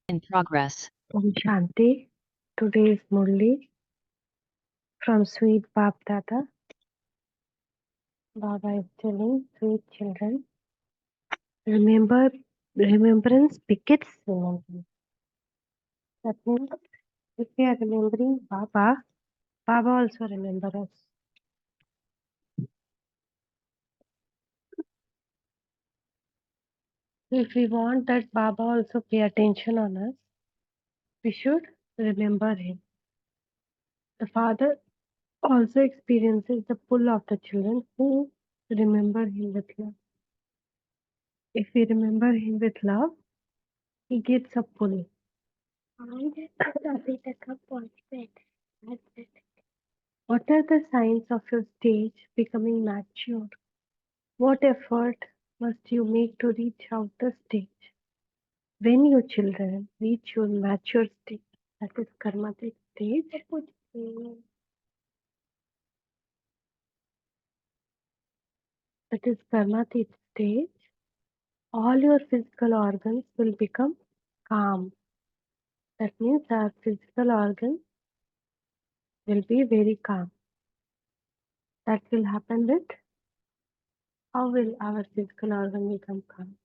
In progress. Om Shanti. Today is Murli from Sweet Bap Dada. Baba is telling sweet children, remember, remembrance begets remembrance. That means if we are remembering Baba, Baba also remember us. If we want that Baba also pay attention on us, we should remember him. The father also experiences the pull of the children who remember him with love. If we remember him with love, he gets a pull. What are the signs of your stage becoming mature? What effort must you make to reach out the stage? When you children reach your mature stage, that is karmatic stage, that is karmatic stage, all your physical organs will become calm. That means our physical organs will be very calm. That will happen with how will our physical organ become calm?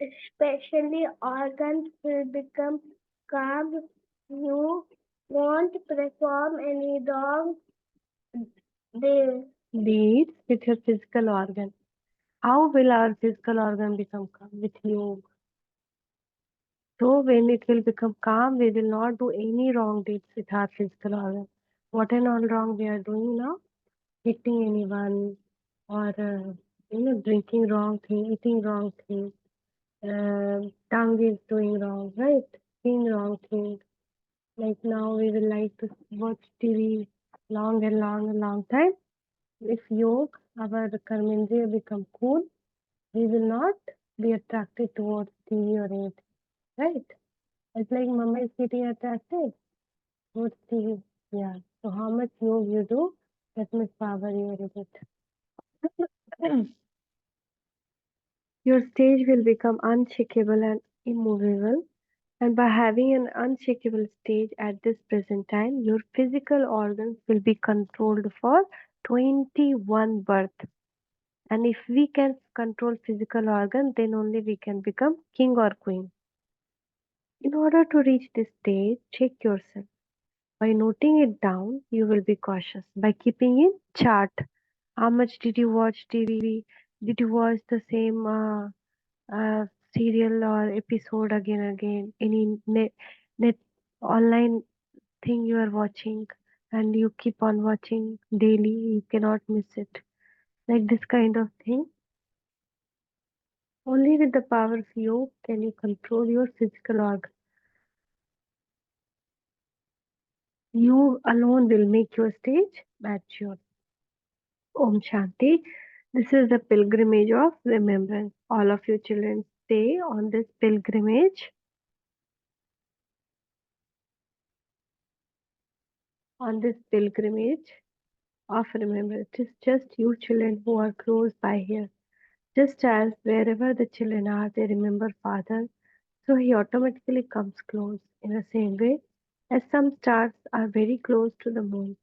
Especially organs will become calm. You won't perform any wrong deeds with your physical organ. How will our physical organ become calm? With yoga. So when it will become calm, we will not do any wrong deeds with our physical organ. What and all wrong we are doing now? Hitting anyone or drinking wrong thing, eating wrong thing. Tongue is doing wrong, right? Seeing wrong thing. Like now we will like to watch TV long and long and long time. If yoga, our karmendriya become cool, we will not be attracted towards TV or anything, right? It's like mama is getting attracted towards TV. Yeah. So how much yoga you do, that much power you will get. Your stage will become unshakable and immovable. And by having an unshakable stage at this present time, your physical organs will be controlled for 21 births. And if we can control physical organ, then only we can become king or queen. In order to reach this stage, check yourself. By noting it down, you will be cautious. By keeping in chart, how much did you watch TV? Did you watch the same uh, serial or episode again and again? Any net online thing you are watching and you keep on watching daily, you cannot miss it. Like this kind of thing. Only with the power of yoga can you control your physical organ. You alone will make your stage mature. Om Shanti. This is the pilgrimage of remembrance. All of you children stay on this pilgrimage. On this pilgrimage of remembrance. It is just you children who are close by here. Just as wherever the children are, they remember Father, so he automatically comes close. In the same way, as some stars are very close to the moon,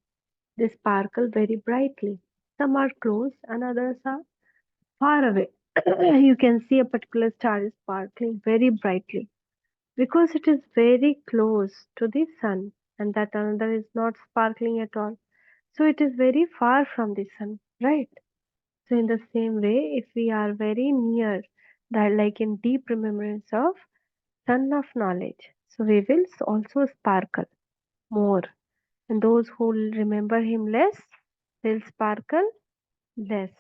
they sparkle very brightly. Some are close and others are far away. You can see a particular star is sparkling very brightly because it is very close to the sun, and that another is not sparkling at all. So it is very far from the sun, right? So in the same way, if we are very near, that like in deep remembrance of Son of Knowledge, so we will also sparkle more. And those who will remember him less will sparkle less.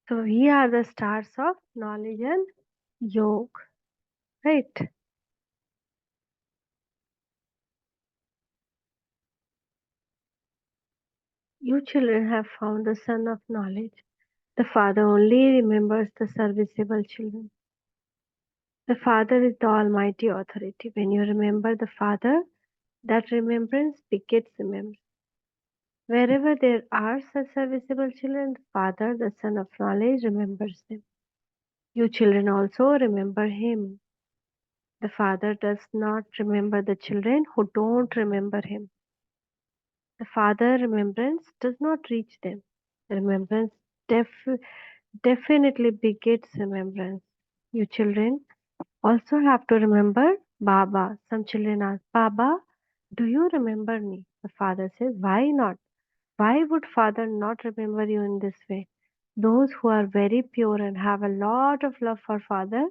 So we are the stars of knowledge and yoga, right? You children have found the Son of Knowledge. The Father only remembers the serviceable children. The Father is the Almighty Authority. When you remember the Father, that remembrance begets remembrance. Wherever there are such serviceable children, the Father, the Son of Knowledge, remembers them. You children also remember him. The Father does not remember the children who don't remember him. The Father remembrance does not reach them. Remembrance def- definitely begets remembrance. You children also have to remember Baba. Some children ask, Baba, do you remember me? The father says, why not? Why would father not remember you in this way? Those who are very pure and have a lot of love for father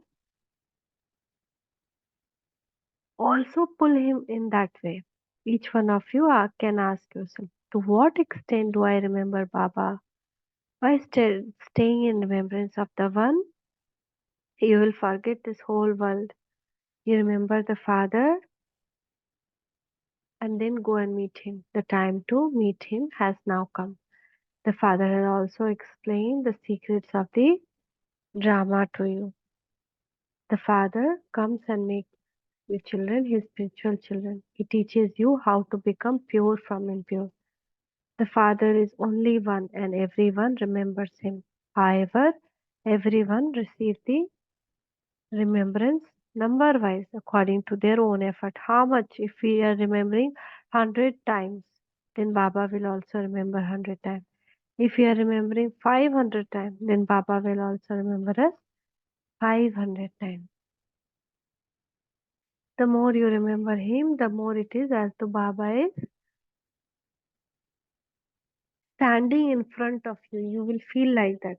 also pull him in that way. Each one of you can ask yourself, to what extent do I remember Baba? By staying in remembrance of the one, you will forget this whole world. You remember the father and then go and meet him. The time to meet him has now come. The father has also explained the secrets of the drama to you. The father comes and makes you children his spiritual children. He teaches you how to become pure from impure. The Father is only one and everyone remembers him. However, everyone receives the remembrance number wise according to their own effort. How much? If we are remembering 100 times, then Baba will also remember 100 times. If we are remembering 500 times, then Baba will also remember us 500 times. The more you remember him, the more it is as though Baba is standing in front of you. You will feel like that.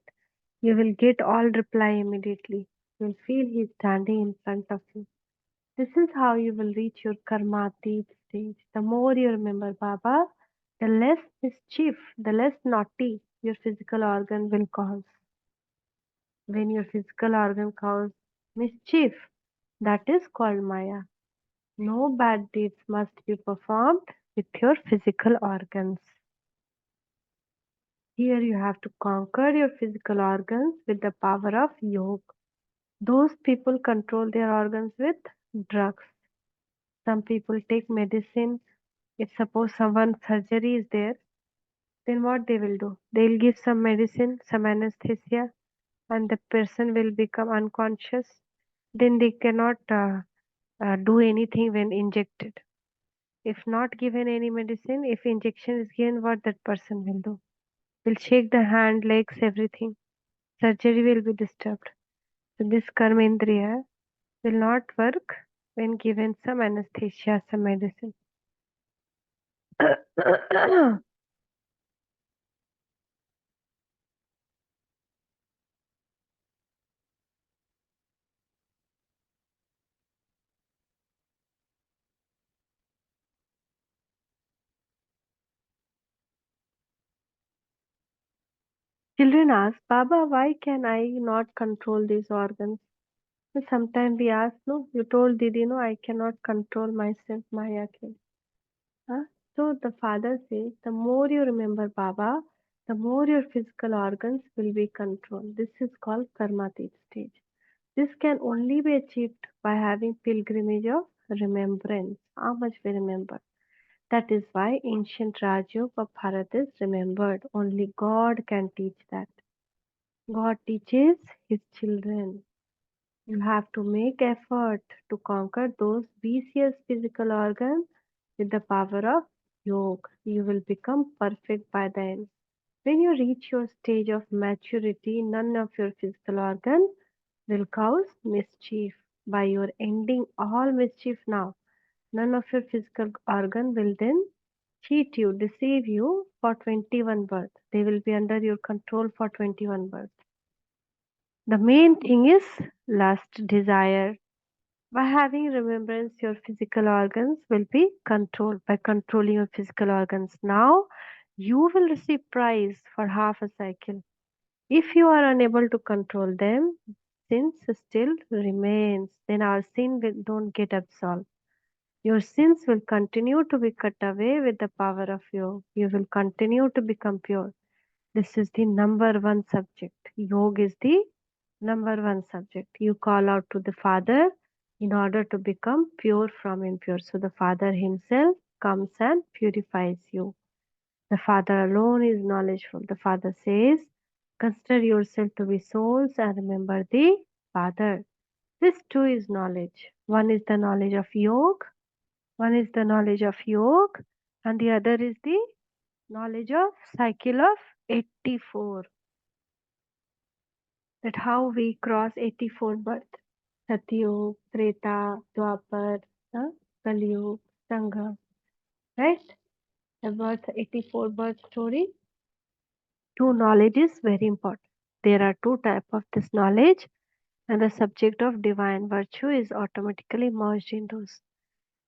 You will get all reply immediately. You will feel he is standing in front of you. This is how you will reach your karmatit stage. The more you remember Baba, the less mischief, the less naughty your physical organ will cause. When your physical organ causes mischief, that is called Maya. No bad deeds must be performed with your physical organs. Here you have to conquer your physical organs with the power of yoga. Those people control their organs with drugs. Some people take medicine. If suppose someone's surgery is there, then what they will do? They'll give some medicine, some anesthesia, and the person will become unconscious. Then they cannot do anything when injected. If not given any medicine, if injection is given, what that person will do? Will shake the hand, legs, everything. Surgery will be disturbed. So this karmendriya will not work when given some anesthesia, some medicine. Children ask, Baba, why can I not control these organs? Sometimes we ask, no, you told Didi, no, I cannot control myself, Maya can. Huh? So the father says, the more you remember Baba, the more your physical organs will be controlled. This is called karmatit stage. This can only be achieved by having pilgrimage of remembrance. How much we remember. That is why ancient Rajyog of Bharat is remembered. Only God can teach that. God teaches his children. You have to make effort to conquer those vicious physical organs with the power of yoga. You will become perfect by the end. When you reach your stage of maturity, none of your physical organs will cause mischief. By your ending all mischief now, none of your physical organ will then cheat you, deceive you for 21 births. They will be under your control for 21 births. The main thing is lust, desire. By having remembrance, your physical organs will be controlled. By controlling your physical organs now, you will receive prize for half a cycle. If you are unable to control them, sins still remains. Then our sin will don't get absolved. Your sins will continue to be cut away with the power of yoga. You will continue to become pure. This is the number one subject. Yoga is the number one subject. You call out to the Father in order to become pure from impure. So the Father Himself comes and purifies you. The Father alone is knowledgeful. The Father says, consider yourself to be souls and remember the Father. This too is knowledge. One is the knowledge of yoga, one is the knowledge of yoga, and the other is the knowledge of cycle of 84. That how we cross 84 birth. Satyug, Treta, Dwapar, uh, Kalyug, Sangha. Right? The birth 84 birth story. Two knowledge is very important. There are two types of this knowledge, and the subject of divine virtue is automatically merged in those.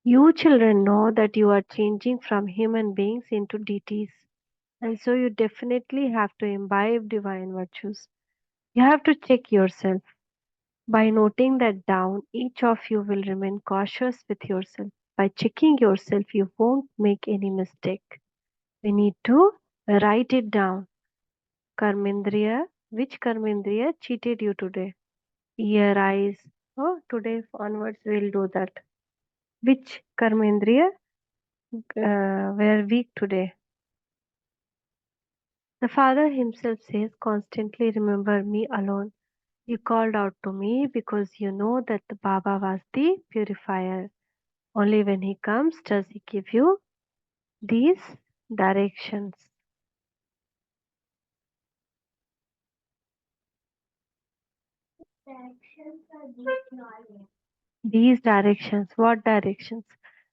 You children know that you are changing from human beings into deities, and so you definitely have to imbibe divine virtues. You have to check yourself. By noting that down, each of you will remain cautious with yourself. By checking yourself, you won't make any mistake. We need to write it down. Karmendriya, which Karmendriya cheated you today? Ear, eyes. Oh, today onwards we'll do that. Which Karmendriya were weak today? The Father himself says, constantly remember me alone. You called out to me because you know that the Baba was the purifier. Only when he comes does he give you these directions. Actions are deep knowledge. These directions, what directions?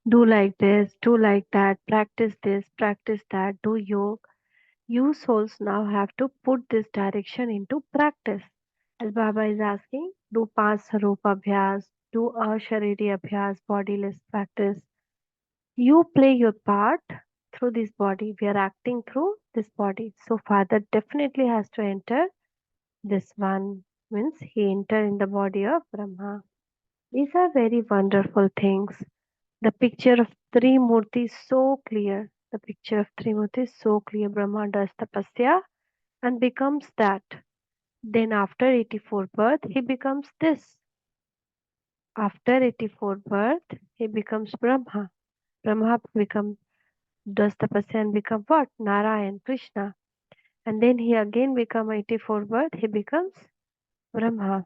Do like this, do like that, practice this, practice that, do yoga. You souls now have to put this direction into practice. As Baba is asking, do Panch Sarup Abhyas, do Ashariri Abhyas, bodiless practice. You play your part through this body. We are acting through this body. So Father definitely has to enter this one. Means he enter in the body of Brahma. These are very wonderful things. The picture of three murtis is so clear. The picture of three murtis is so clear. Brahma does tapasya and becomes that. Then after 84 birth, he becomes this. After 84 birth, he becomes Brahma. Brahma becomes does tapasya and become what? Narayan, Krishna. And then he again become 84 birth, he becomes Brahma.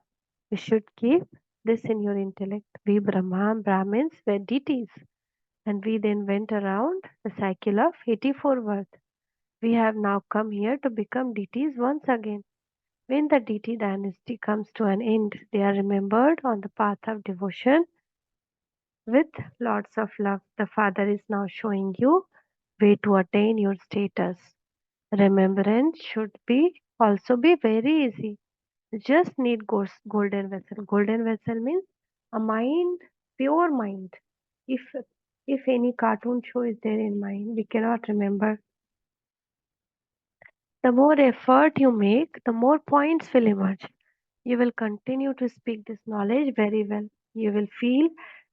You should keep this in your intellect. We Brahma, Brahmins were deities. And we then went around the cycle of 84 birth. We have now come here to become deities once again. When the deity dynasty comes to an end, they are remembered on the path of devotion with lots of love. The Father is now showing you way to attain your status. Remembrance should be also be very easy. You just need golden vessel. Golden vessel means a mind, pure mind. If if any cartoon show is there in mind, we cannot remember. The more effort you make, the more points will emerge. You will continue to speak this knowledge very well. You will feel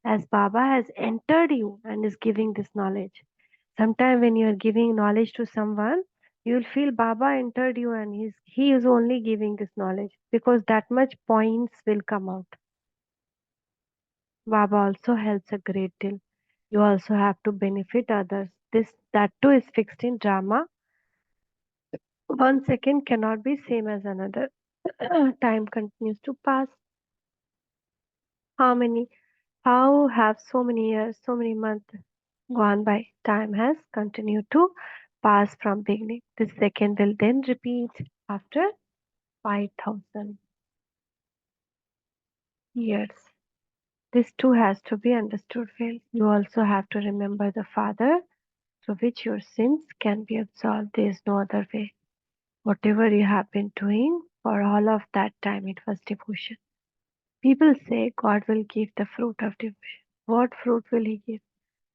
as Baba has entered you and is giving this knowledge. Sometime when you are giving knowledge to someone, you will feel Baba entered you and he is only giving this knowledge because that much points will come out. Baba also helps a great deal. You also have to benefit others. This that too is fixed in drama. 1 second cannot be same as another. Time continues to pass. How many How have so many years, so many months gone by? Time has continued to pass from beginning. This second will then repeat after 5,000 years. This too has to be understood well. You also have to remember the Father through which your sins can be absolved. There is no other way. Whatever you have been doing for all of that time, it was devotion. People say God will give the fruit of devotion. What fruit will He give?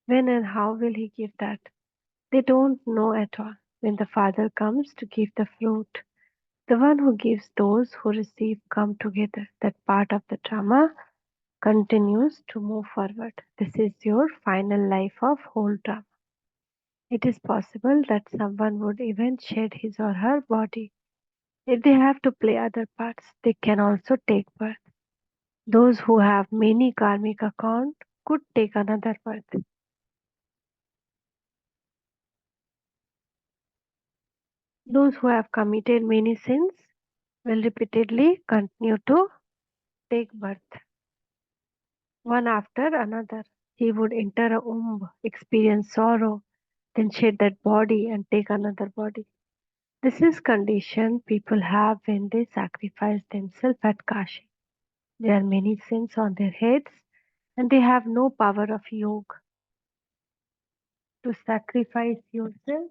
When and how will He give that? They don't know at all. When the Father comes to give the fruit, the one who gives those who receive come together. That part of the drama continues to move forward. This is your final life of whole drama. It is possible that someone would even shed his or her body. If they have to play other parts, they can also take birth. Those who have many karmic account could take another birth. Those who have committed many sins will repeatedly continue to take birth, one after another. He would enter a womb, experience sorrow, then shed that body and take another body. This is condition people have when they sacrifice themselves at Kashi. There are many sins on their heads and they have no power of yoga to sacrifice yourself.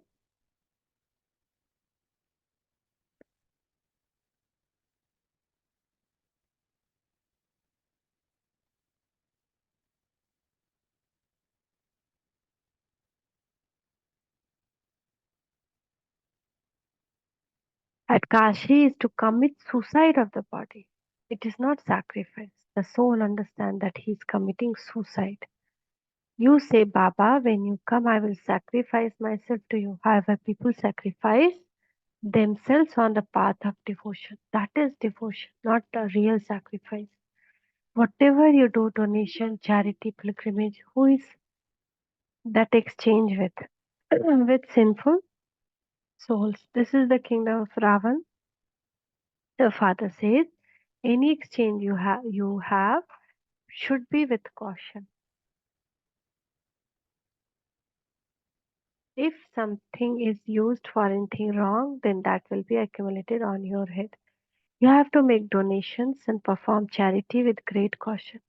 At Kashi is to commit suicide of the body. It is not sacrifice. The soul understands that he is committing suicide. You say, Baba, when you come, I will sacrifice myself to you. However, people sacrifice themselves on the path of devotion. That is devotion, not a real sacrifice. Whatever you do, donation, charity, pilgrimage, who is that exchange with? With sinful souls. This is the kingdom of Ravan. The father says, any exchange you have should be with caution. If something is used for anything wrong, then that will be accumulated on your head. You have to make donations and perform charity with great caution.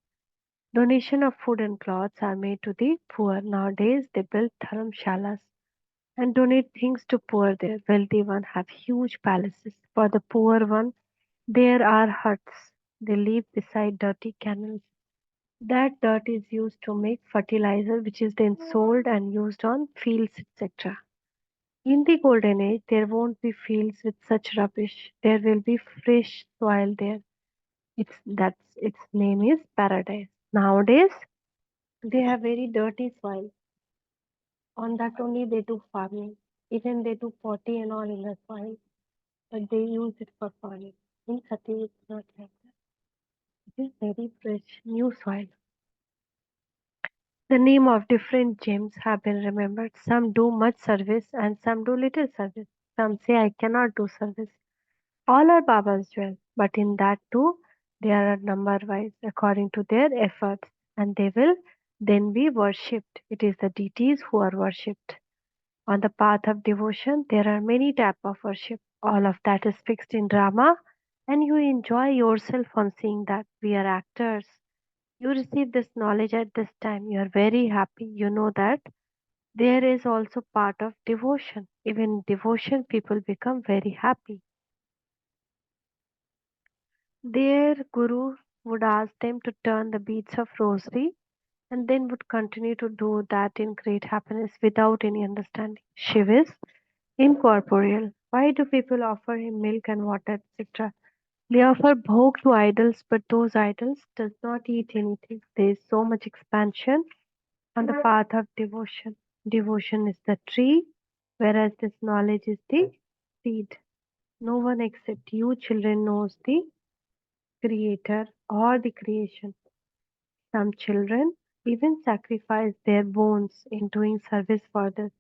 Donation of food and clothes are made to the poor. Nowadays, they build dharamshalas and donate things to poor there. Wealthy one have huge palaces. For the poor one, there are huts. They live beside dirty canals. That dirt is used to make fertilizer, which is then sold and used on fields, etc. In the golden age, there won't be fields with such rubbish. There will be fresh soil there. Its name is paradise. Nowadays, they have very dirty soil. On that only they do farming. Even they do potty and all in the soil, but they use it for farming. In Sati, it's not like that. It is very fresh, new soil. The name of different gems have been remembered. Some do much service and some do little service. Some say, I cannot do service. All are Baba's jewel, but in that too, they are number wise according to their efforts, and they will then be worshipped. It is the deities who are worshipped. On the path of devotion, there are many types of worship. All of that is fixed in drama, and you enjoy yourself on seeing that. We are actors. You receive this knowledge at this time. You are very happy. You know that there is also part of devotion. Even in devotion, people become very happy. Their guru would ask them to turn the beads of rosary and then would continue to do that in great happiness without any understanding. Shiv is incorporeal. Why do people offer him milk and water, etc.? They offer bhog to idols, but those idols does not eat anything. There is so much expansion on the path of devotion. Devotion is the tree, whereas this knowledge is the seed. No one except you, children, knows the creator or the creation. Some children even sacrifice their bones in doing service for this.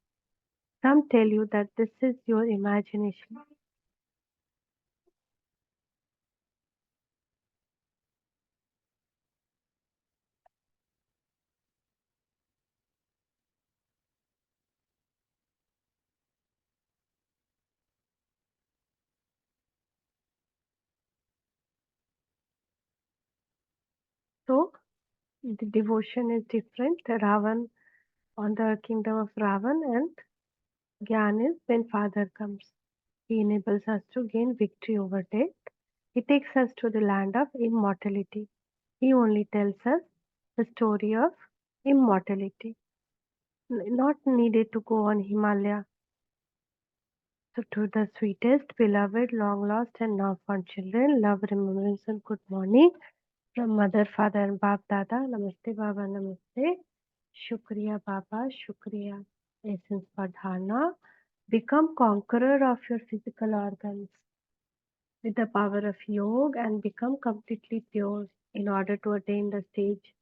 Some tell you that this is your imagination. So the devotion is different. Ravan on the kingdom of Ravan and Gyan is when Father comes. He enables us to gain victory over death. He takes us to the land of immortality. He only tells us the story of immortality. Not needed to go on Himalaya. So to the sweetest, beloved, long lost and now found children, love, remembrance and good morning from Mother, Father and Bab Dada. Namaste Baba, Namaste. Shukriya Baba, Shukriya. Essence for dharna. Become conqueror of your physical organs with the power of yoga and become completely pure in order to attain the stage.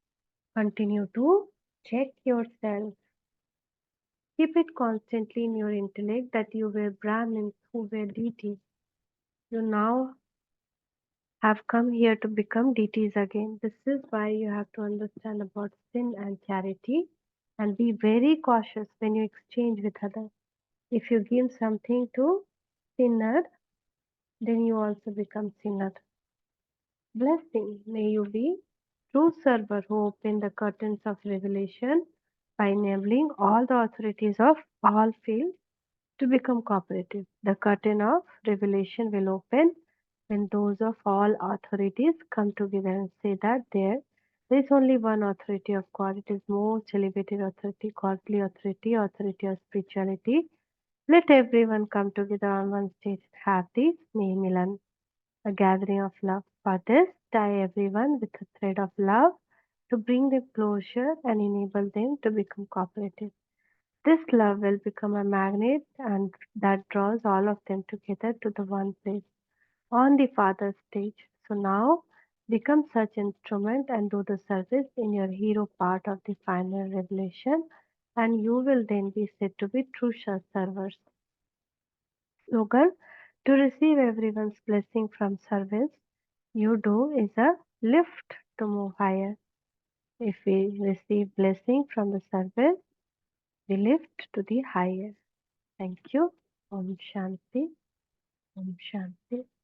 Continue to check yourself. Keep it constantly in your intellect that you were Brahmins who were deities. You now have come here to become deities again. This is why you have to understand about sin and charity and be very cautious when you exchange with others. If you give something to sinner, then you also become sinner. Blessing, may you be true server who open the curtains of revelation by enabling all the authorities of all fields to become cooperative. The curtain of revelation will open when those of all authorities come together and say that there is only one authority of God. It is most elevated authority, godly authority, authority of spirituality. Let everyone come together on one stage and have the Sneha Milan, a gathering of love. For this, tie everyone with a thread of love to bring them closer and enable them to become cooperative. This love will become a magnet and that draws all of them together to the one place on the Father's stage. So now become such instrument and do the service in your hero part of the final revelation, and you will then be said to be true servers. Slogan: to receive everyone's blessing from service you do is a lift to move higher. If we receive blessing from the service, we lift to the higher. Thank you. Om Shanti. Om Shanti.